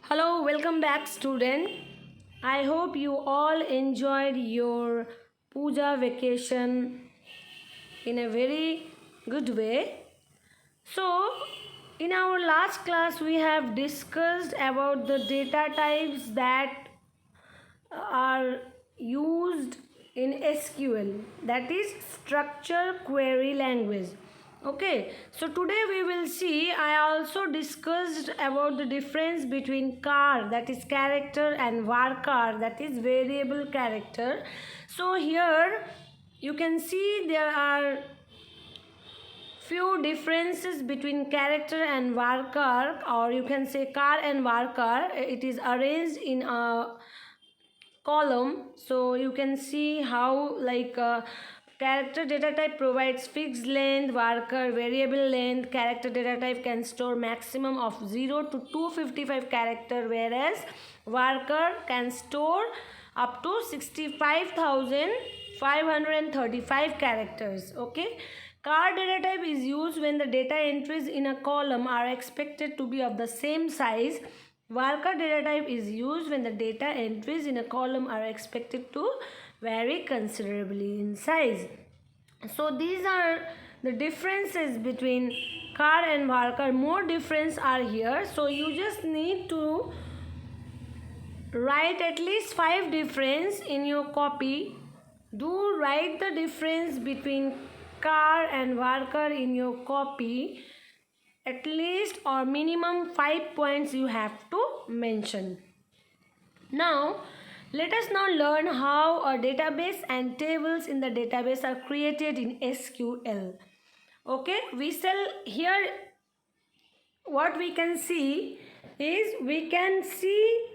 Hello, welcome back, student. I hope you all enjoyed your puja vacation in a very good way. So, in our last class, we have discussed about the data types that are used in SQL, that is structure query language. Okay, so today we will see, I also discussed about the difference between char, that is character, and varchar, that is variable character. So here you can see there are few differences between character and varchar, or you can say char and varchar. It is arranged in a column, so you can see how character data type provides fixed length, varchar variable length. Character data type can store maximum of 0 to 255 character, whereas varchar can store up to 65,535 characters. Okay, char data type is used when the data entries in a column are expected to be of the same size. Varchar data type is used when the data entries in a column are expected to vary considerably in size. So these are the differences between char and varchar. More difference are here. So you just need to write at least 5 difference in your copy. Do write the difference between char and varchar in your copy. At least or minimum 5 points you have to mention. Now let us now learn how a database and tables in the database are created in SQL. Okay, we shall here, what we can see is, we can see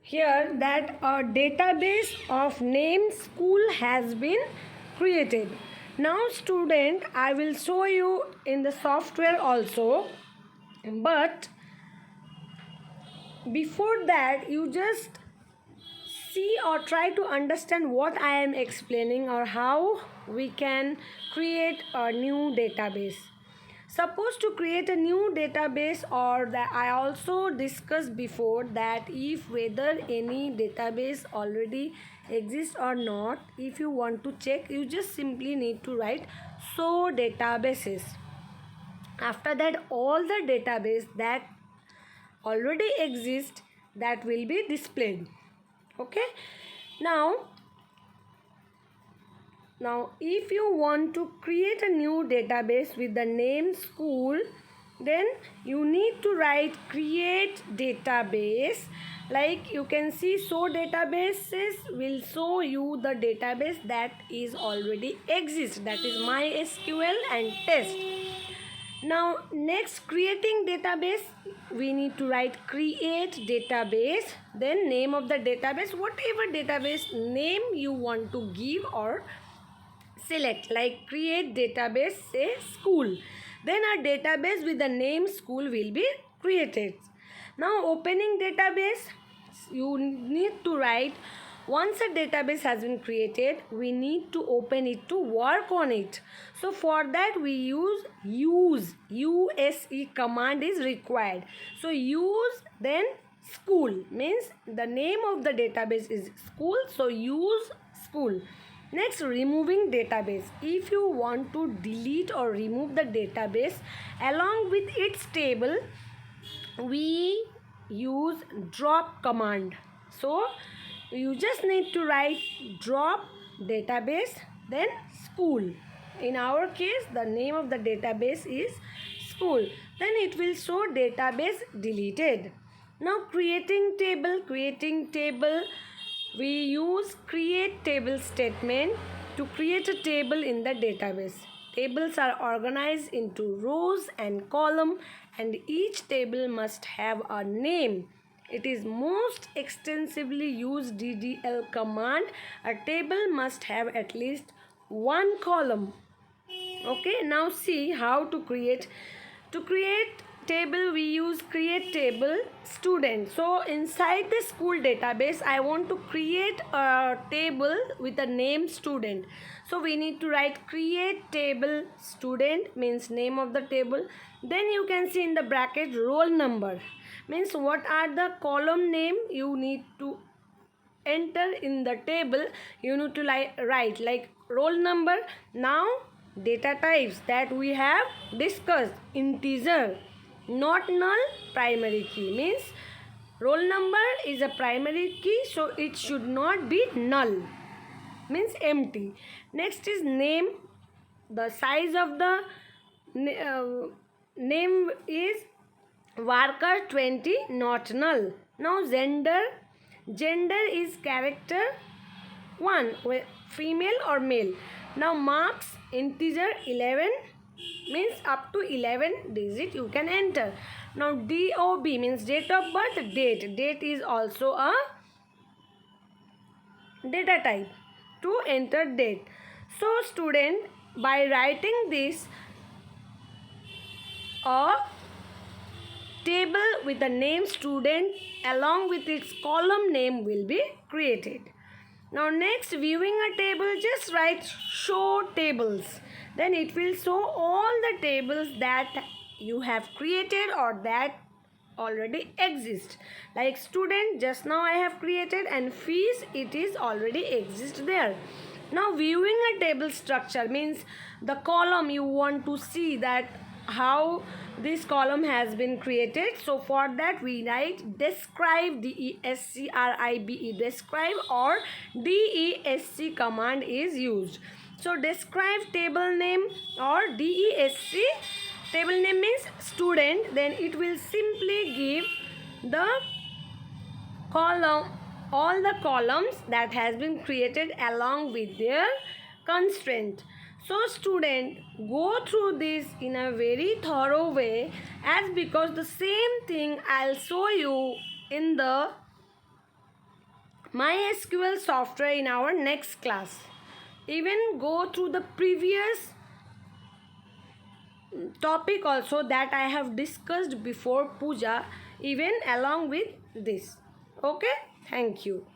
here that a database of name school has been created. Now student, I will show you in the software also, but before that you just see or try to understand what I am explaining, or how we can create a new database. Suppose to create a new database, or that I also discussed before that if whether any database already exists or not, if you want to check, you just simply need to write show databases. After that, all the database that already exist, that will be displayed. Okay, now if you want to create a new database with the name school, then you need to write create database. Like you can see, show databases will show you the database that is already exists, that is MySQL and test. Now next, creating database, we need to write create database, then name of the database, whatever database name you want to give or select, like create database, say school, then a database with the name school will be created. Now opening database, you need to write, once a database has been created, we need to open it to work on it. So for that we use use command is required. So use, then school, means the name of the database is school, so use school. Next, removing database. If you want to delete or remove the database along with its table, we use drop command. So you just need to write drop database, then school. In our case, the name of the database is school, then it will show database deleted. Now creating table, we use create table statement to create a table in the database. Tables are organized into rows and column, and each table must have a name. It is most extensively used DDL command. A table must have at least one column. Okay, now see how to create. To create table, we use create table student. So inside the school database, I want to create a table with the name student. So we need to write create table student, means name of the table. Then you can see in the bracket roll number, means what are the column name you need to enter in the table. You need to write like roll number. Now data types that we have discussed: integer, not null, primary key. Means roll number is a primary key, so it should not be null, means empty. Next is name. The size of the name is varchar 20, not null. Now gender. Gender is character 1, female or male. Now marks, integer 11, means up to 11 digit you can enter. Now DOB means date of birth, date. Date is also a data type to enter date. So student, by writing this, a table with the name student along with its column name will be created. Now next, viewing a table, just write show tables. Then it will show all the tables that you have created or that already exist. Like student, just now I have created, and fees, it is already exist there. Now viewing a table structure means the column you want to see that how this column has been created. So for that we write describe, DESCRIBE, describe, or DESC command is used. So describe table name or DESC table name means student, then it will simply give the column, all the columns that has been created along with their constraint. So student, go through this in a very thorough way, as because the same thing I'll show you in the MySQL software in our next class. Even go through the previous topic also that I have discussed before puja, even along with this. Okay, thank you.